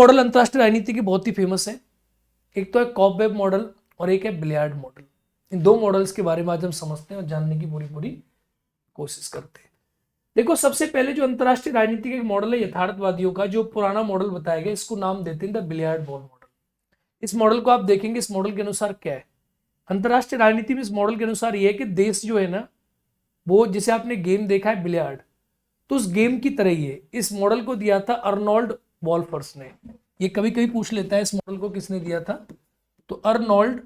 Model अंतरराष्ट्रीय राजनीति की बहुत ही फेमस है। एक तो है कॉबवेब मॉडल और एक है बिलियार्ड मॉडल। इन दो मॉडल्स के बारे में आज हम समझते हैं और जानने की पूरी पूरी कोशिश करते हैं। देखो, सबसे पहले जो अंतरराष्ट्रीय राजनीति का एक मॉडल है यथार्थवादियों का, जो पुराना मॉडल बताया गया, इसको नाम देते हैं द बिलियार्ड बॉल मॉडल। इस मॉडल को आप देखेंगे, इस मॉडल के अनुसार क्या है अंतरराष्ट्रीय राजनीति में। इस मॉडल के अनुसार यह है कि देश जो है ना, वो जैसे आपने गेम देखा है बिलियार्ड, तो उस गेम की तरह ही है। इस मॉडल को दिया था अर्नोल्ड वॉल्फर्स ने। ये कभी कभी पूछ लेता है इस मॉडल को किसने दिया था, तो अर्नोल्ड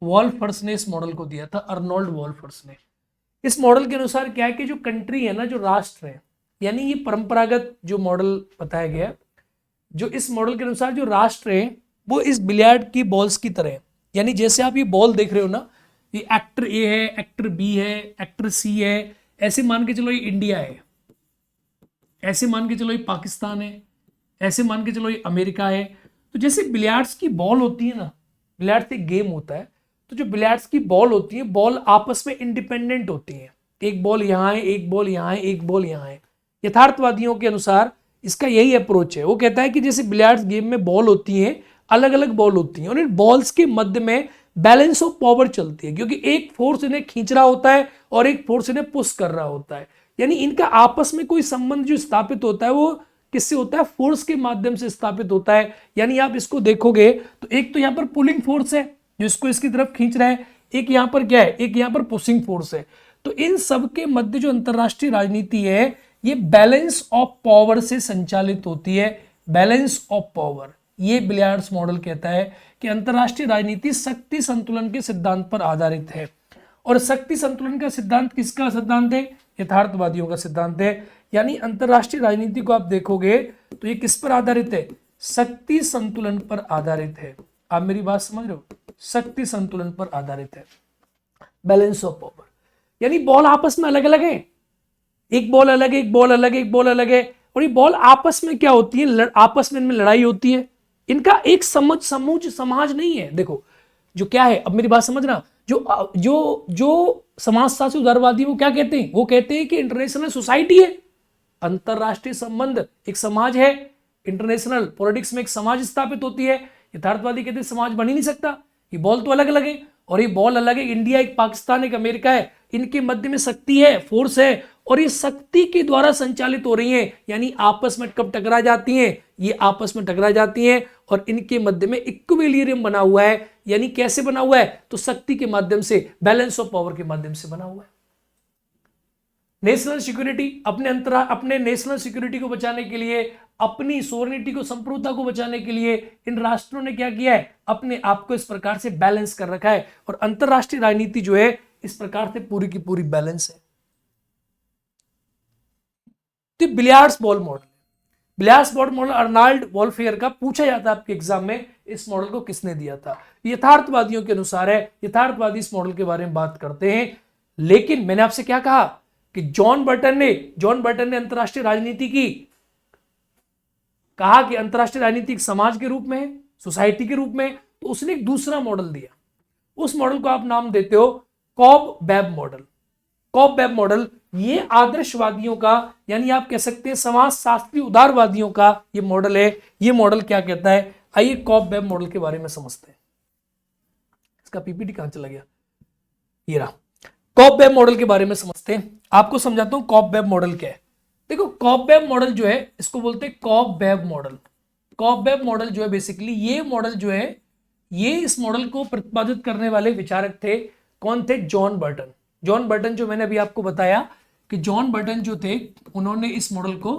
वॉल्फर्स ने इस मॉडल को दिया था, अर्नोल्ड वॉल्फर्स ने। इस मॉडल के अनुसार क्या है कि जो कंट्री है ना, जो राष्ट्र है, यानी ये परंपरागत जो मॉडल बताया गया, जो इस मॉडल के अनुसार जो राष्ट्र है वो इस बिलियार्ड की बॉल्स की तरह है। यानी जैसे आप ये बॉल देख रहे हो ना, ये एक्टर ए है, एक्टर बी है, एक्टर सी है, ऐसे मान के चलो ये इंडिया है, ऐसे मान के चलो ये पाकिस्तान है, ऐसे मान के चलो ये अमेरिका है। तो जैसे बिलियार्ड्स की बॉल होती है ना, बिलियार्ड्स एक गेम होता है, तो जो बिलियार्ड्स की बॉल होती है, बॉल आपस में इंडिपेंडेंट होती है। एक बॉल यहाँ है, एक बॉल यहाँ है, एक बॉल यहाँ है। यथार्थवादियों के अनुसार इसका यही अप्रोच है। वो कहता है कि जैसे बिलियार्ड्स गेम में बॉल होती है, अलग अलग बॉल होती हैं, और इन बॉल्स के मध्य में बैलेंस ऑफ पावर चलती है, क्योंकि एक फोर्स इन्हें खींच रहा होता है और एक फोर्स इन्हें पुश कर रहा होता है। यानी इनका आपस में कोई संबंध जो स्थापित होता है वो किससे होता है? फोर्स के माध्यम से स्थापित होता है। यानी आप इसको देखोगे तो एक तो यहां पर पुलिंग फोर्स है जो इसको इसकी तरफ खींच रहा है, एक यहां पर क्या है, एक यहां पर पुशिंग फोर्स है। तो इन सब के मध्य जो अंतरराष्ट्रीय राजनीति है, ये बैलेंस ऑफ पावर से संचालित होती है। बैलेंस ऑफ पावर, ये बिलियार्ड्स मॉडल कहता है कि अंतरराष्ट्रीय राजनीति शक्ति संतुलन के सिद्धांत पर आधारित है। और शक्ति संतुलन का सिद्धांत किसका सिद्धांत है? यथार्थवादियों का सिद्धांत है। यानी अंतरराष्ट्रीय राजनीति को आप देखोगे तो ये किस पर आधारित है? शक्ति संतुलन पर आधारित है। आप मेरी बात समझ रहे हो? शक्ति संतुलन पर आधारित है, बैलेंस ऑफ पावर। यानी बॉल आपस में अलग अलग है, एक बॉल अलग है, एक बॉल अलग है, एक बॉल अलग है, और ये बॉल आपस में क्या होती है? आपस में इनमें लड़ाई होती है। इनका एक समाज नहीं है। देखो जो क्या है, अब मेरी बात समझना, जो जो जो समाजशास्त्री उदारवादी वो क्या कहते हैं? वो कहते हैं कि इंटरनेशनल सोसाइटी है, अंतरराष्ट्रीय संबंध एक समाज है, इंटरनेशनल पॉलिटिक्स में एक समाज स्थापित होती है। यथार्थवादी कहते हैं समाज बन ही नहीं सकता, ये बॉल तो अलग अलग है, और ये बॉल अलग है, इंडिया एक, पाकिस्तान एक, अमेरिका है, इनके मध्य में शक्ति है, फोर्स है, और ये शक्ति के द्वारा संचालित हो रही है। यानी आपस में कब टकरा जाती हैं? ये आपस में टकरा जाती हैं, और इनके मध्य में इक्विलिब्रियम बना हुआ है। यानी कैसे बना हुआ है? तो शक्ति के माध्यम से, बैलेंस ऑफ पावर के माध्यम से बना हुआ है। नेशनल सिक्योरिटी, अपने नेशनल सिक्योरिटी को बचाने के लिए, अपनी सोवरेनिटी को, संप्रभुता को बचाने के लिए इन राष्ट्रों ने क्या किया है? अपने आप को इस प्रकार से बैलेंस कर रखा है। और अंतरराष्ट्रीय राजनीति जो है इस प्रकार से पूरी की पूरी बैलेंस है। तो billiards ball model, billiards ball model Arnold वॉल्फेयर का पूछा जाता है आपके एग्जाम में, इस मॉडल को किसने दिया था? यथार्थवादियों के अनुसार है। यथार्थवादी इस मॉडल के बारे में बात करते हैं, लेकिन मैंने आपसे क्या कहा कि जॉन बर्टन ने अंतरराष्ट्रीय राजनीति की कहा कि अंतरराष्ट्रीय राजनीति समाज के रूप में है, सोसाइटी के रूप में, तो उसने एक दूसरा मॉडल दिया। उस मॉडल को आप नाम देते हो कॉब-वेब मॉडल। कॉब-वेब मॉडल ये आदर्शवादियों का, यानी आप कह सकते हैं समाजशास्त्री उदारवादियों का ये मॉडल है। ये मॉडल क्या कहता है? आइए कॉब-वेब मॉडल के बारे में समझते हैं। इसका पीपीटी कहां चला गया? ये रहा। कॉब-वेब मॉडल के बारे में समझते हैं। आपको समझाता हूं कॉब-वेब मॉडल क्या है। देखो, कॉब-वेब मॉडल जो है इसको बोलते हैं कॉब-वेब मॉडल। कॉब-वेब मॉडल जो है बेसिकली, ये मॉडल जो है, ये इस मॉडल को प्रतिपादित करने वाले विचारक थे। कौन थे? John Burton. जॉन बर्टन, जो मैंने अभी आपको बताया कि जॉन बर्टन जो थे, उन्होंने इस मॉडल को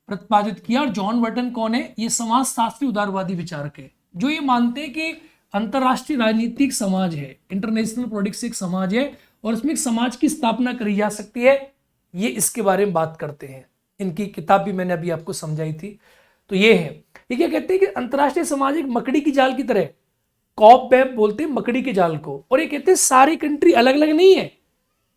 प्रतिपादित किया। और जॉन बर्टन कौन है? ये समाजशास्त्री उदारवादी विचारक है, जो ये मानते हैं कि अंतरराष्ट्रीय राजनीतिक समाज है, इंटरनेशनल पॉलिटिक्स एक समाज है, और इसमें एक समाज की स्थापना करी जा सकती है। ये इसके बारे में बात करते हैं। इनकी किताब भी मैंने अभी आपको समझाई थी। तो ये है, ये क्या कहते हैं कि अंतरराष्ट्रीय समाज एक मकड़ी की जाल की तरह, कॉब-वेब बोलते हैं मकड़ी के जाल को। और ये कहते हैं सारी कंट्री अलग अलग नहीं है,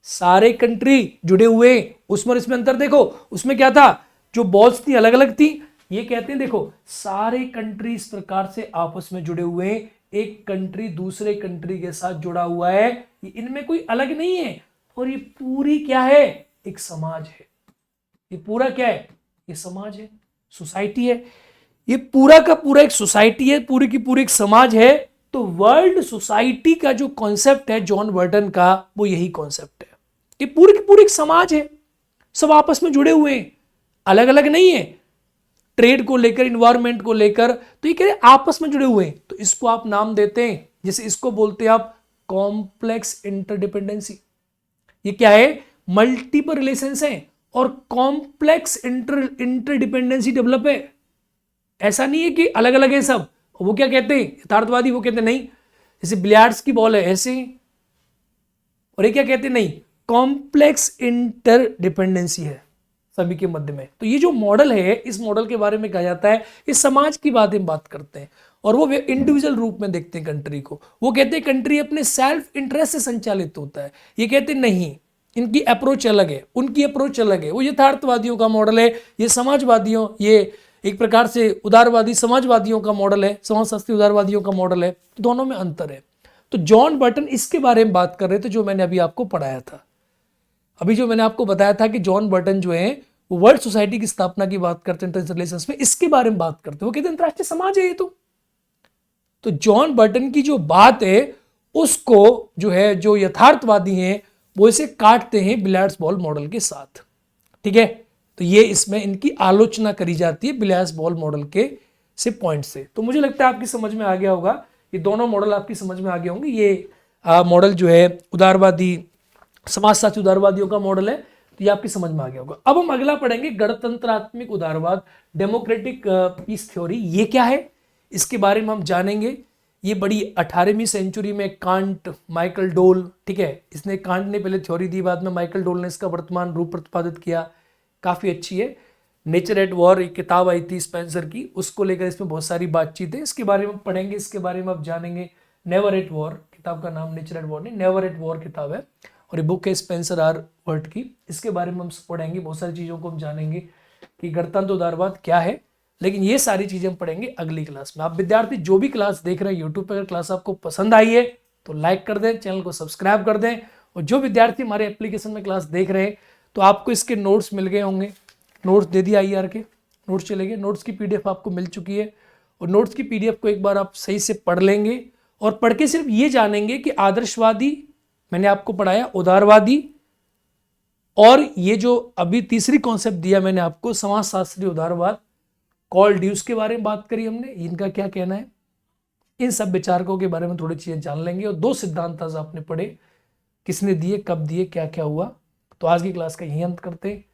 सारे कंट्री जुड़े हुए। उसमें इसमें अंतर देखो, उसमें क्या था? जो बॉल्स थी अलग अलग थी। ये कहते हैं देखो सारे कंट्री इस प्रकार से आपस में जुड़े हुए हैं, एक कंट्री दूसरे कंट्री के साथ जुड़ा हुआ है, इनमें कोई अलग नहीं है। और ये पूरी क्या है? एक समाज है। ये पूरा क्या है? ये समाज है, सोसाइटी है, ये पूरा का पूरा एक सोसाइटी है, पूरी की पूरी एक समाज है। तो वर्ल्ड सोसाइटी का जो कॉन्सेप्ट है जॉन बर्टन का, वो यही कॉन्सेप्ट है कि पूरी की पूरी एक समाज है, सब आपस में जुड़े हुए हैं, अलग अलग नहीं है, ट्रेड को लेकर, इन्वायरमेंट को लेकर, तो ये कह रहे आपस में जुड़े हुए हैं। तो इसको आप नाम देते हैं, जैसे इसको बोलते हैं आप कॉम्प्लेक्स इंटरडिपेंडेंसी। ये क्या है, मल्टीपल रिलेशंस हैं और कॉम्प्लेक्स इंटरडिपेंडेंसी डेवलप है। ऐसा नहीं है कि अलग अलग है सब। वो क्या कहते हैं यथार्थवादी, वो कहते हैं नहीं, जैसे बिलियार्ड्स की बॉल है ऐसे ही, और ये क्या कहते हैं, नहीं, कॉम्प्लेक्स इंटरडिपेंडेंसी है सभी के मध्य में। तो ये जो मॉडल है, इस मॉडल के बारे में कहा जाता है इस समाज की बात करते हैं, और वो इंडिविजुअल रूप में देखते हैं कंट्री को। वो कहते हैं कंट्री अपने सेल्फ इंटरेस्ट से संचालित होता है। ये कहते हैं नहीं, इनकी अप्रोच अलग है, उनकी अप्रोच अलग है। वो यथार्थवादियों का मॉडल है, ये समाजवादियों, ये एक प्रकार से उदारवादी समाजवादियों का मॉडल है, समाजशास्त्री उदारवादियों का मॉडल है। दोनों में अंतर है। तो जॉन बर्टन इसके बारे में बात कर रहे थे जो मैंने अभी आपको पढ़ाया था। अभी जो मैंने आपको बताया था कि जॉन बर्टन जो है वो वर्ल्ड सोसाइटी की स्थापना की बात करते हैं इंटरनेशनल रिलेशंस में, इसके बारे में बात करते हैं। वो कहते हैं अंतरराष्ट्रीय समाज है ये। तो जॉन बर्टन की जो बात है उसको जो है जो यथार्थवादी हैं वो इसे काटते हैं बिलियर्ड्स बॉल मॉडल के साथ। ठीक है, तो ये इसमें इनकी आलोचना करी जाती है बिलियर्ड्स बॉल मॉडल के से पॉइंट से। तो मुझे लगता है आपकी समझ में आ गया होगा, ये दोनों मॉडल आपकी समझ में आ गए होंगे। ये मॉडल जो है उदारवादी समाजशास्त्री उदारवादियों का मॉडल है, तो ये आपकी समझ में आ गया होगा। अब हम अगला पढ़ेंगे गणतंत्रात्मक उदारवाद, डेमोक्रेटिक पीस थ्योरी। ये क्या है, इसके बारे में हम जानेंगे। ये बड़ी 18वीं सेंचुरी में कांट, माइकल डोल, ठीक है, इसने कांट ने पहले थ्योरी दी, बाद में माइकल डोल ने इसका वर्तमान रूप प्रतिपादित किया। काफ़ी अच्छी है। नेचर एट वॉर एक किताब आई थी स्पेंसर की, उसको लेकर इसमें बहुत सारी बातचीत है, इसके बारे में पढ़ेंगे, इसके बारे में आप जानेंगे। नेवर एट वॉर, किताब का नाम नेचर एट वॉर नहीं, नेवर एट वॉर किताब है, और ये बुक है स्पेंसर आर वर्ट की। इसके बारे में हम पढ़ेंगे, बहुत सारी चीज़ों को हम जानेंगे कि गणतंत्र उदारवाद क्या है। लेकिन ये सारी चीज़ें हम पढ़ेंगे अगली क्लास में। आप विद्यार्थी जो भी क्लास देख रहे हैं यूट्यूब पर, अगर क्लास आपको पसंद आई है तो लाइक कर दें, चैनल को सब्सक्राइब कर दें। और जो विद्यार्थी हमारे एप्लीकेशन में क्लास देख रहे हैं तो आपको इसके नोट्स मिल गए होंगे, नोट्स दे दिया IR के, नोट्स चले गए, नोट्स की PDF आपको मिल चुकी है। और नोट्स की PDF को एक बार आप सही से पढ़ लेंगे, और पढ़ के सिर्फ ये जानेंगे कि आदर्शवादी मैंने आपको पढ़ाया, उदारवादी, और ये जो अभी तीसरी कॉन्सेप्ट दिया मैंने आपको समाजशास्त्री उदारवाद, कॉल ड्यूस के बारे में बात करी हमने, इनका क्या कहना है, इन सब विचारकों के बारे में थोड़ी चीज़ें जान लेंगे। और 2 सिद्धांत आज आपने पढ़े, किसने दिए, कब दिए, क्या क्या हुआ। तो आज की क्लास का यही अंत करते हैं।